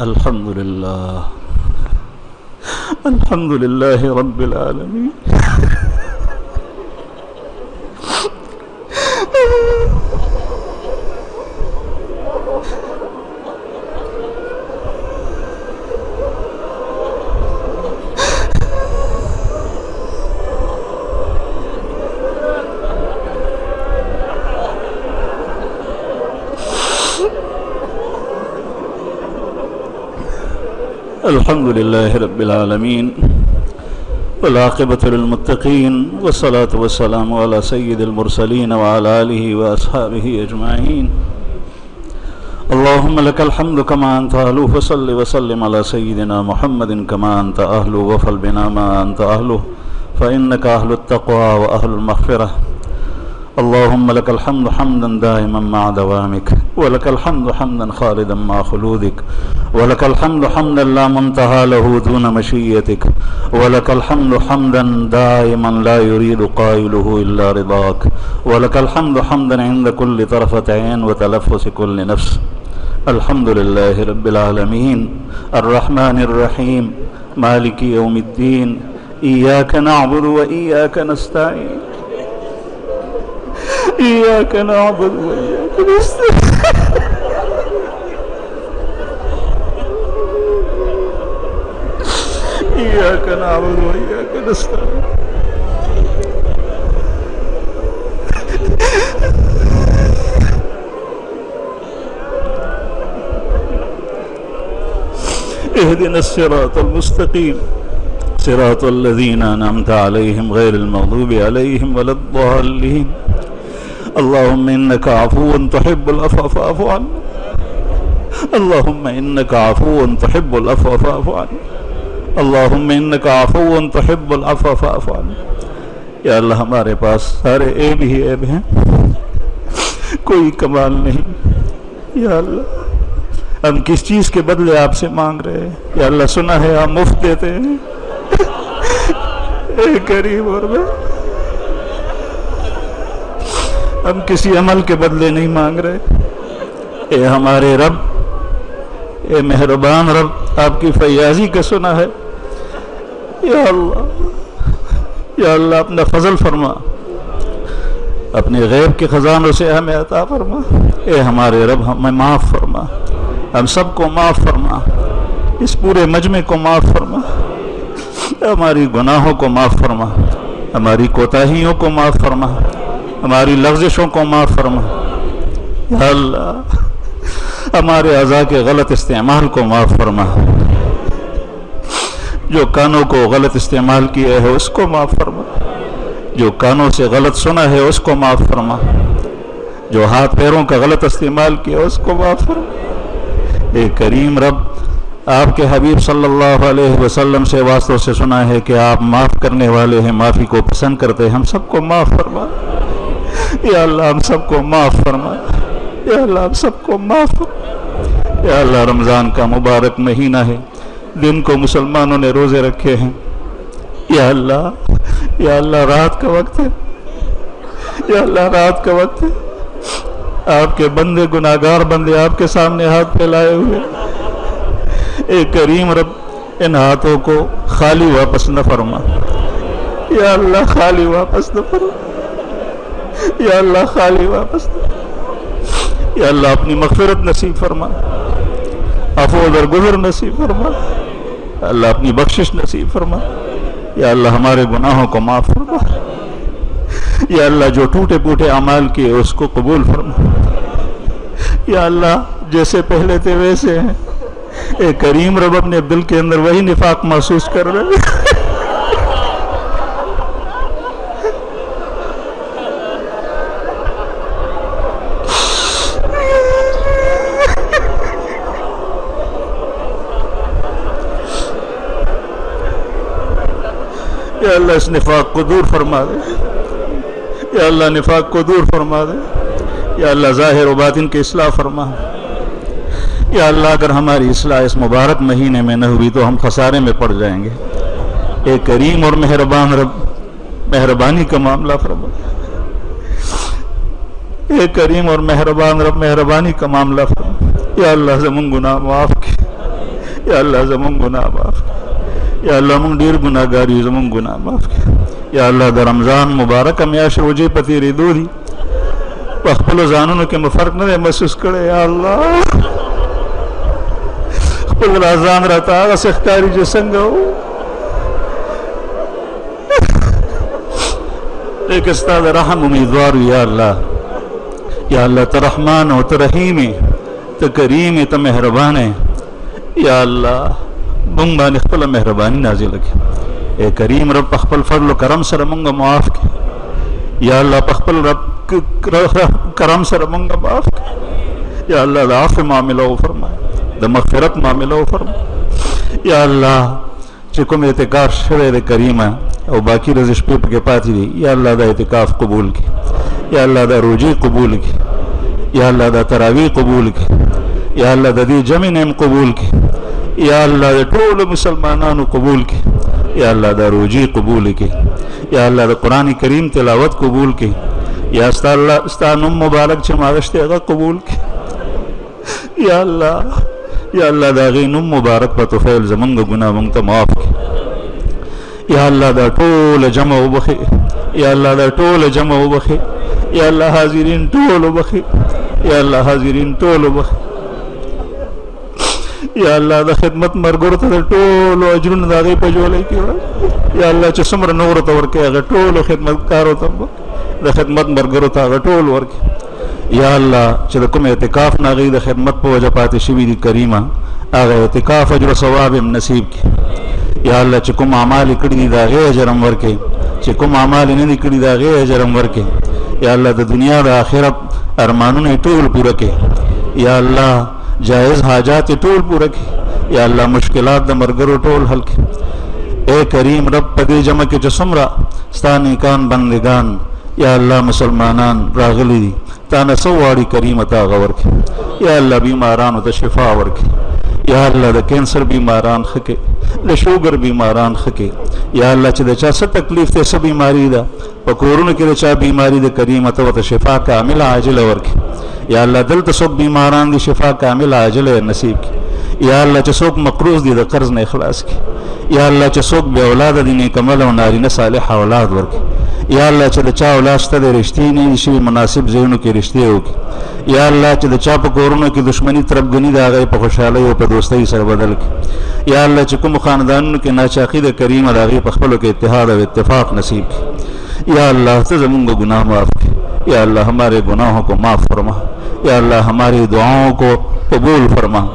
الحمدللہ رب العالمین. الحمدللہ رب العالمین والعاقبۃ للمتقین والصلاة والسلام علی سید المرسلین وعلی آلہ واصحابہ اجمعین. اللہم لک الحمد کما انت اہل فصل وسلم علی سیدنا محمد کما انت اہل وفل بنا ما انت اہل فانک اہل التقوى واہل المغفرہ. اللہم لک الحمد حمدا دائما مع دوامک ولک الحمد حمدا خالدا مع خلودک ولک الحمد حمدا لا منتہى له دون مشیتک ولک الحمد حمدا دائما لا يريد قائله الا رضاک ولک الحمد حمدا عند كل طرفة عین وتلفظ كل نفس. الحمد للہ رب العالمین الرحمن الرحیم مالک یوم الدین ایاک نعبد و ایاک نستعین ایاک نعبد و ایاک نستعین ایاک نعبد و ایاک نستعین. اهدنا الصراط المستقيم صراط الذين أنعمت عليهم غير المغضوب عليهم ولا الضالين. اللهم إنك عفو تحب العفو فاعف عنا اللهم إنك عفو تحب العفو فاعف عنا اللهم إنك عفو تحب العفو فاعف عنا. یا اللہ ہمارے پاس سارے عیب ہی عیب ہیں، کوئی کمال نہیں. یا اللہ ہم کس چیز کے بدلے آپ سے مانگ رہے ہیں؟ یا اللہ سنا ہے آپ مفت دیتے ہیں. اے کریم اور میں ہم کسی عمل کے بدلے نہیں مانگ رہے. اے ہمارے رب، اے مہربان رب، آپ کی فیاضی کا سنا ہے. یا اللہ اپنا فضل فرما، اپنے غیب کے خزانوں سے ہمیں عطا فرما. اے ہمارے رب ہمیں معاف فرما، ہم سب کو معاف فرما، اس پورے مجمع کو معاف فرما، ہماری گناہوں کو معاف فرما، ہماری کوتاہیوں کو معاف فرما، ہماری لغزشوں کو معاف فرما. یا اللہ ہمارے اعضاء کے غلط استعمال کو معاف فرما، جو کانوں کو غلط استعمال کیا ہے اس کو معاف فرما، جو کانوں سے غلط سنا ہے اس کو معاف فرما، جو ہاتھ پیروں کا غلط استعمال کیا اس کو معاف فرما. اے کریم رب، آپ کے حبیب صلی اللہ علیہ وسلم سے واسطوں سے سنا ہے کہ آپ معاف کرنے والے ہیں، معافی کو پسند کرتے ہیں. ہم سب کو معاف فرما. یا اللہ ہم سب کو معاف فرما. یا اللہ ہم سب کو معاف فرما. یا اللہ رمضان کا مبارک مہینہ ہے، دن کو مسلمانوں نے روزے رکھے ہیں. یا اللہ رات کا وقت ہے. یا اللہ رات کا وقت ہے. آپ کے بندے گناہگار بندے آپ کے سامنے ہاتھ پھیلائے ہوئے. اے کریم رب ان ہاتھوں کو خالی واپس نہ فرما. یا اللہ خالی واپس نہ فرما. یا اللہ خالی واپس نہ. یا اللہ اپنی مغفرت نصیب فرما، عفو درگزر نصیب فرما. اللہ اپنی بخشش نصیب فرما. یا اللہ ہمارے گناہوں کو معاف فرما. یا اللہ جو ٹوٹے پوٹے اعمال کیے اس کو قبول فرما. یا اللہ جیسے پہلے تھے ویسے ہیں. اے کریم رب اپنے دل کے اندر وہی نفاق محسوس کر رہے ہیں. یا اللہ اس نفاق کو دور فرما دے. یا اللہ نفاق کو دور فرما دے. یا اللہ ظاہر و باطن کی اصلاح فرما. یا اللہ اگر ہماری اصلاح اس مبارک مہینے میں نہ ہوئی تو ہم خسارے میں پڑ جائیں گے. اے کریم اور مہربان رب مہربانی کا معاملہ فرما. اے کریم اور مہربان رب مہربانی کا معاملہ فرما. یا اللہ زمون گناہ معاف کی. یا اللہ زمون گناہ معاف کړه یا الله مونږ ډیر ګناهګار یو زمون گناہ معاف کړه یا الله د رمضان مبارک میاشت روزې په تېرېدو دي په خپلو ځانونو کې مو فرق نه دی محسوس کړی یا الله خپل رازان راته هغسې ښکاري چې څنګه و لیکن ستا د رحم امیدوار یا الله یا الله ته رحمان او ته رحیم ته کریم ته مهربان یا الله مونږ باندې خپله مهرباني نازله کړي اے کریم رب په خپل فضل و کرم سره مونږ معاف کړي یا الله په خپل رب کرم سره مونږ معاف کړي یا الله د عفو معامله وفرمایه د مغفرت معامله وفرمایه یا الله چې کوم اعتکاف شوی د کریمه او باقی ورځې شپې پکې پاتې دي یا الله دا اعتکاف قبول کړي یا الله دا روزې قبول کړي یا الله دا تراویح قبول کړي یا الله د دې جمع نیم قبول کړي یا الله د ټولو مسلمانانو قبول کړي یا الله دا روزې قبول کړي یا الله د قرآن کریم تلاوت قبول کړي یا ستا نوم مبارک چې ما غشتی هغه قبول کړي یا الله یا الله دا غي نوم مبارک په توفیل زمونږ ګناه مونږ ته معاف کړي یا الله دا ټول جمع وبخي یا الله دا ټول جمع وبخي یا الله حاضرین ټول وبخي یا الله حاضرین ټول وبخي یا الله د خدمت مرګورو ته ټولو اجرونه د هغې په جولۍ کې وړه یا الله چې څومره نورو ته ورکوې هغه ټولو خدمتکارو ته د خدمت مرګرو ته هغه ټول ورکړي یا الله چې د کوم اعتکاف نه هغوی د خدمت په وجه پاتې شوي دي کریمه هغه اعتکاف اجر و ثواب هم نصیب کړي یا الله چې کوم اعمال یې کړي دي د هغې اجر هم ورکړي چې کوم اعمال یې نه دي کړي د هغې اجر هم ورکړي یا الله د دنیا د آخرت ارمانونه یې ټول پوره کړي یا الله جائز حاجات ټول پوره کړي یا الله مشکلات د مرګرو ټول حل کړي اے کریم رب په دې جمع کې چې څومره ستا نیکان بندگان یا الله مسلمانان راغلي دي تا نه څه غواړي کریم ته هغه ورکړي یا الله بیمارانو ته شفا ورکړي یا الله د کینسر بیماران ښه کړي د شوګر بیماران ښه کړي یا الله چې د چا څه تکلیف دی څه بیماري ده په کورونو کې د چا بیماري د کریم ته ورته شفا کامله عاجله ورکړي یا الله دلته څوک بیماران دي شفا کامله عاجله نصیب کړي یا الله چې څوک مقروض دي د قرض نه اخلاص کړي یا الله چې څوک بې اولاده دي نیک عمل او نارینه صالح اولاد ورکړي یا الله چې د چا اولاد شته د رشتې نه دي شوي مناسب ځایونو کې رشتې وکړي یا الله چې د چا په کورونو کې دشمني تربګني د هغې په خوشحالۍ او په دوستۍ سره بدل کړي یا الله چې کومو خاندانونو کې ناچاقي د کریمه د هغې په خپلو کې اتحاد او اتفاق نصیب کړي یا اللہ تو زمونږ گناہ معاف کر یا اللہ ہمارے گناہوں کو معاف فرما یا اللہ ہماری دعاؤں کو قبول فرما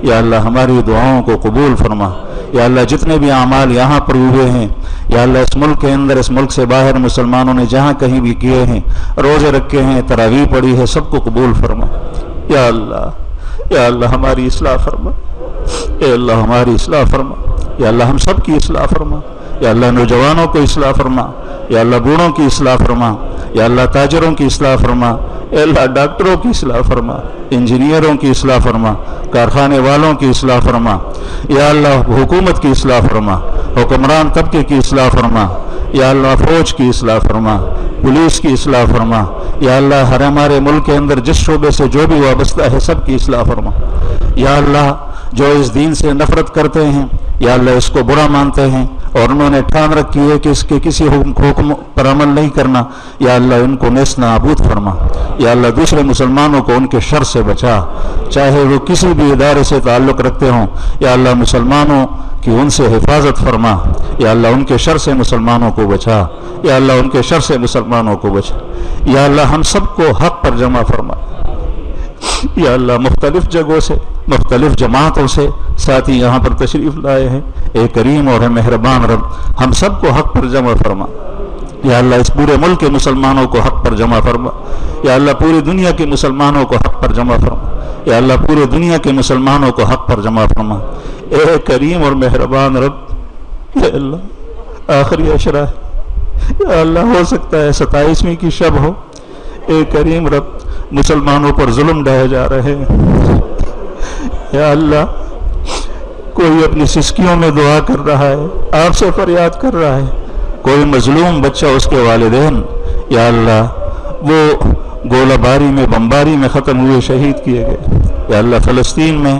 یا اللہ ہماری دعاؤں کو قبول فرما یا اللہ جتنے بھی اعمال یہاں پر ہوئے ہیں یا اللہ اس ملک کے اندر اس ملک سے باہر مسلمانوں نے جہاں کہیں بھی کیے ہیں روزے رکھے ہیں تراویح پڑھی ہے سب کو قبول فرما یا اللہ ہماری اصلاح فرما اے اللہ ہماری اصلاح فرما یا اللہ ہم سب کی اصلاح فرما یا اللہ نوجوانوں کو اصلاح فرما یا اللہ بوڑھوں کی اصلاح فرما یا اللہ تاجروں کی اصلاح فرما اے اللہ ڈاکٹروں کی اصلاح فرما انجینئروں کی اصلاح فرما کارخانے والوں کی اصلاح فرما یا اللہ حکومت کی اصلاح فرما حکمران طبقے کی اصلاح فرما یا اللہ فوج کی اصلاح فرما پولیس کی اصلاح فرما یا اللہ ہر ہمارے ملک کے اندر جس شعبے سے جو بھی وابستہ ہے سب کی اصلاح فرما یا اللہ جو اس دین سے نفرت کرتے ہیں یا اللہ اس کو برا مانتے ہیں اور انہوں نے ٹھان رکھی ہے کہ اس کے کسی حکم پر عمل نہیں کرنا یا اللہ ان کو نیست نابود فرما یا اللہ دوسرے مسلمانوں کو ان کے شر سے بچا چاہے وہ کسی بھی ادارے سے تعلق رکھتے ہوں یا اللہ مسلمانوں کی ان سے حفاظت فرما یا اللہ ان کے شر سے مسلمانوں کو بچا یا اللہ ان کے شر سے مسلمانوں کو بچا یا اللہ ہم سب کو حق پر جمع فرما یا اللہ مختلف جگہوں سے مختلف جماعتوں سے ساتھی یہاں پر تشریف لائے ہیں اے کریم اور مہربان رب ہم سب کو حق پر جمع فرما یا اللہ اس پورے ملک کے مسلمانوں کو حق پر جمع فرما یا اللہ پوری دنیا کے مسلمانوں کو حق پر جمع فرما یا اللہ پوری دنیا کے مسلمانوں کو حق پر جمع فرما اے کریم اور مہربان رب یا اللہ آخری عشرہ ہے یا اللہ ہو سکتا ہے 27ویں کی شب ہو اے کریم رب مسلمانوں پر ظلم ڈھائے جا رہے ہیں یا اللہ کوئی اپنی سسکیوں میں دعا کر رہا ہے آپ سے فریاد کر رہا ہے کوئی مظلوم بچہ اس کے والدین یا اللہ وہ گولہ باری میں بمباری میں ختم ہوئے شہید کیے گئے یا اللہ فلسطین میں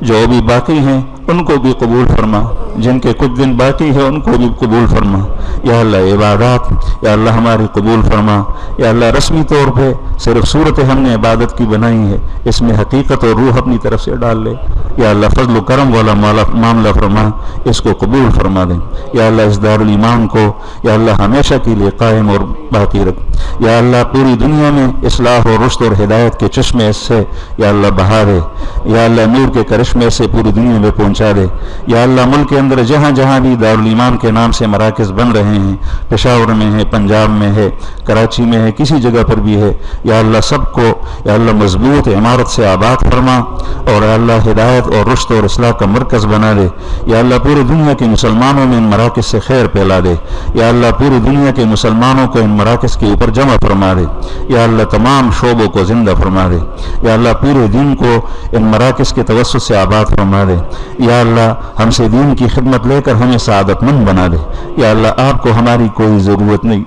جو بھی باقی ہیں ان کو بھی قبول فرما، جن کے کچھ دن باقی ہے ان کو بھی قبول فرما۔ یا اللہ عبادات یا اللہ ہماری قبول فرما۔ یا اللہ رسمی طور پہ صرف صورت ہم نے عبادت کی بنائی ہے، اس میں حقیقت اور روح اپنی طرف سے ڈال لے۔ یا اللہ فضل و کرم والا معاملہ فرما، اس کو قبول فرما دیں۔ یا اللہ اس دارالایمان کو یا اللہ ہمیشہ کے لیے قائم اور باقی رکھ۔ یا اللہ پوری دنیا میں اصلاح اور رشد اور ہدایت کے چشمے اس سے یا اللہ بہا دے۔ یا اللہ نور کے کرشمے سے پوری دنیا میں پہنچا دے۔ یا اللہ ملک کے اندر جہاں جہاں بھی دارالایمان کے نام سے مراکز بن رہے ہیں، پشاور میں ہے، پنجاب میں ہے، کراچی میں ہے، کسی جگہ پر بھی ہے، یا اللہ سب کو یا اللہ مضبوط عمارت سے آباد فرما اور یا اللہ ہدایت اور رشد اور اصلاح کا مرکز بنا دے۔ یا اللہ پوری دنیا کے مسلمانوں میں ان مراکز سے خیر پھیلا دے۔ یا اللہ پوری دنیا کے مسلمانوں کو ان مراکز کے اوپر جمع فرما دے۔ یا اللہ تمام شعبوں کو زندہ فرما دے۔ یا اللہ پورے دین کو ان مراکز کے توسط سے آباد فرما دے۔ یا اللہ ہم سے دین کی خدمت لے کر ہمیں سعادت مند بنا دے۔ یا اللہ آپ کو ہماری کوئی ضرورت نہیں،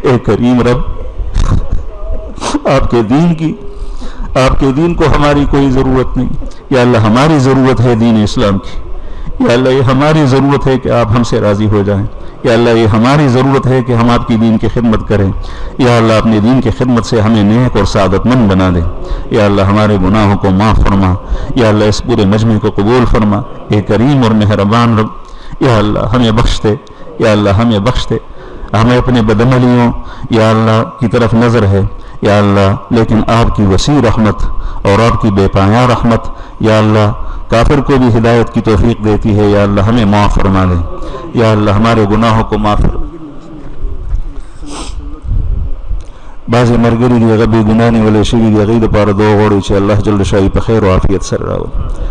اے کریم رب، آپ کے دین کو ہماری کوئی ضرورت نہیں۔ یا اللہ ہماری ضرورت ہے دین اسلام کی۔ یا اللہ یہ ہماری ضرورت ہے کہ آپ ہم سے راضی ہو جائیں۔ یا اللہ یہ ہماری ضرورت ہے کہ ہم آپ کی دین کی خدمت کریں۔ یا اللہ اپنے دین کی خدمت سے ہمیں نیک اور سعادت مند بنا دے۔ یا اللہ ہمارے گناہوں کو معاف فرما۔ یا اللہ اس پورے مجمع کو قبول فرما، اے کریم اور مہربان رب۔ یا اللہ ہمیں بخش دے، یا اللہ ہمیں بخش دے۔ ہمیں اپنے بدعملیوں یا اللہ کی طرف نظر ہے یا اللہ، لیکن آپ کی وسیع رحمت اور آپ کی بے پایاں رحمت یا اللہ کافر کو بھی ہدایت کی توفیق دیتی ہے۔ یا اللہ ہمیں معاف فرما دے۔ یا اللہ ہمارے گناہوں کو معاف فرما۔ بعض مرگری دی غبی گنانی والے شوی دی غید پار دو غوڑی چھے اللہ جل شاہی پا خیر و عافیت سر راو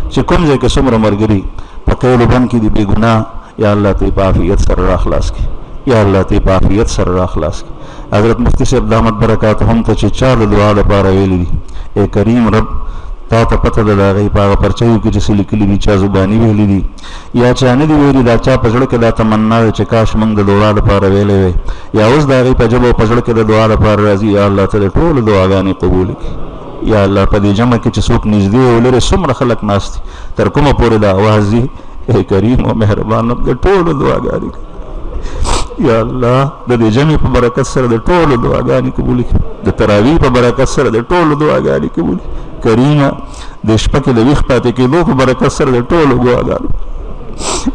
چھے کم جے کہ سمر مرگری پا قیل بن کی دی بے گناہ یا اللہ تی پا عافیت سر را خلاص کی۔ یا اللہ تی پا عافیت سر را خلاص کی۔ حضرت مفتی صاحب دامت برکات ہم تا چھے چار دعا دا پارا ویلی دی، اے کریم رب تا تا پتہ دا غی پاگا پرچایو کی جسی لکلی دی چا زبانی ویلی دی یا چانے دی ویلی دا چا پجڑک دا تمنا دا چکاش منگ دا دعا دا پارا ویلے وے یا اس دا غی پا جبو پجڑک دا دعا دا پارا رازی یا اللہ تا دا ٹول دعا گانی قبول کی۔ یا اللہ پا دی جمع کی چسوک نزدی اولر سمر خلق ناستی ترکم پور دا آواز دی، اے کریم و مہربان رب دا ٹول دعا گانی کی۔ یا اللہ دا دی جمع پا برکت سر دا ٹول دعا گانی قبول کی، دا تراوی پا برکت سر دا ٹول دعا گانی قبول کی۔ کریمہ دیش پاکی دا ویخ پاتے کے دو پا برکت سر دا ٹول دعا گانی۔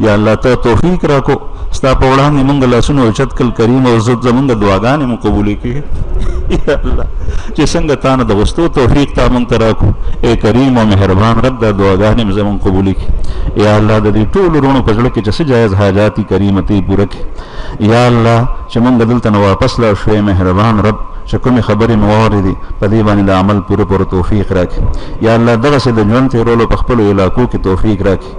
یا اللہ تا توفیق راکو ستا پا وڑانی منگا لاسونو چت کل کریم و عزت زمانگا دعا گانی من قبولی کی۔ یا اللہ چی سنگا تانا دا وستو توفیق تا منگ تراکو، اے کریم و مہربان رب دا دعا گانی من زمان قبولی کی۔ یا اللہ دا دی ٹول رونو پجڑکی چس جائز حاجاتی کریمتی پورکی۔ یا اللہ چی منگا دلتن واپس لا شوئے مہربان رب چکمی خبری مواردی پدیبانی دا عمل پورا پورا توفیق راکی۔ یا اللہ دغس دا جون تیرولو پخپلو علاقو کی توفیق راکی۔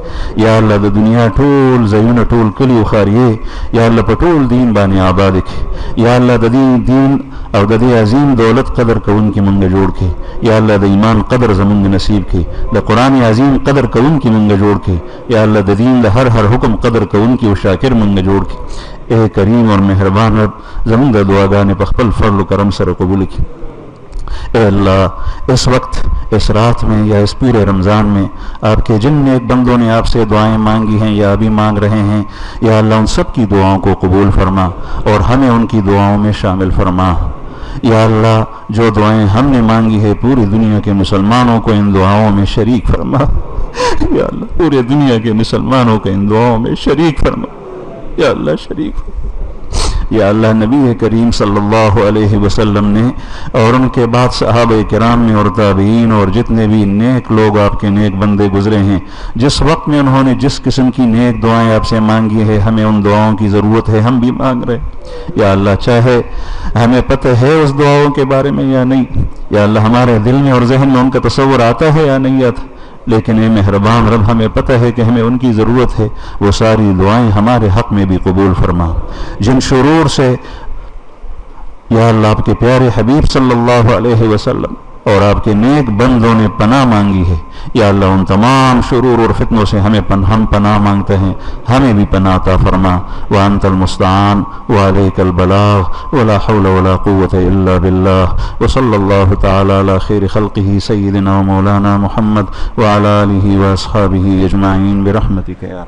یا اللہ دا دنیا ٹول زیون ٹول کلی اخاریے یا اللہ پا ٹول دین بانی آباد کی۔ یا اللہ دا دین او دا دی عظیم دولت قدر کون کی منگا جوڑ کے۔ یا اللہ دا ایمان قدر زمانگ نصیب کی، دا قرآن عظیم قدر کون کی منگا جوڑ کے۔ یا اللہ دا دین دا ہر حکم قدر کون کی و شاکر منگا جوڑ کے۔ اے کریم اور مہربان رب زمین دا دعا گانے پخپل فضل و کرم سر قبول کی۔ اے اللہ اس وقت اس رات میں یا اس پورے رمضان میں آپ کے جن نیک بندوں نے آپ سے دعائیں مانگی ہیں یا ابھی مانگ رہے ہیں، یا اللہ ان سب کی دعاؤں کو قبول فرما اور ہمیں ان کی دعاؤں میں شامل فرما۔ یا اللہ جو دعائیں ہم نے مانگی ہے پوری دنیا کے مسلمانوں کو ان دعاؤں میں شریک فرما۔ یا اللہ پورے دنیا کے مسلمانوں کو ان دعاؤں میں شریک فرما۔ یا اللہ شریک ہو۔ یا اللہ نبی کریم صلی اللہ علیہ وسلم نے اور ان کے بعد صحابہ کرام میں اور تابعین اور جتنے بھی نیک لوگ آپ کے نیک بندے گزرے ہیں، جس وقت میں انہوں نے جس قسم کی نیک دعائیں آپ سے مانگی ہے ہمیں ان دعاؤں کی ضرورت ہے، ہم بھی مانگ رہے ہیں۔ یا اللہ چاہے ہمیں پتہ ہے اس دعاؤں کے بارے میں یا نہیں، یا اللہ ہمارے دل میں اور ذہن میں ان کا تصور آتا ہے یا نہیں آتا، لیکن اے مہربان رب ہمیں پتہ ہے کہ ہمیں ان کی ضرورت ہے، وہ ساری دعائیں ہمارے حق میں بھی قبول فرما۔ جن شرور سے یا اللہ آپ کے پیارے حبیب صلی اللہ علیہ وسلم اور آپ کے نیک بندوں نے پناہ مانگی ہے. یا اللہ ان تمام شرور اور فتنوں سے ہم پناہ مانگتے ہیں، ہمیں بھی پناہ عطا فرما. وانت المستعان وعلیک البلاغ ولا حول ولا قوة الا باللہ. وصلی اللہ تعالی علی خیر خلقہ سیدنا و مولانا محمد وعلی آلہ واصحابہ اجمعین برحمتک یا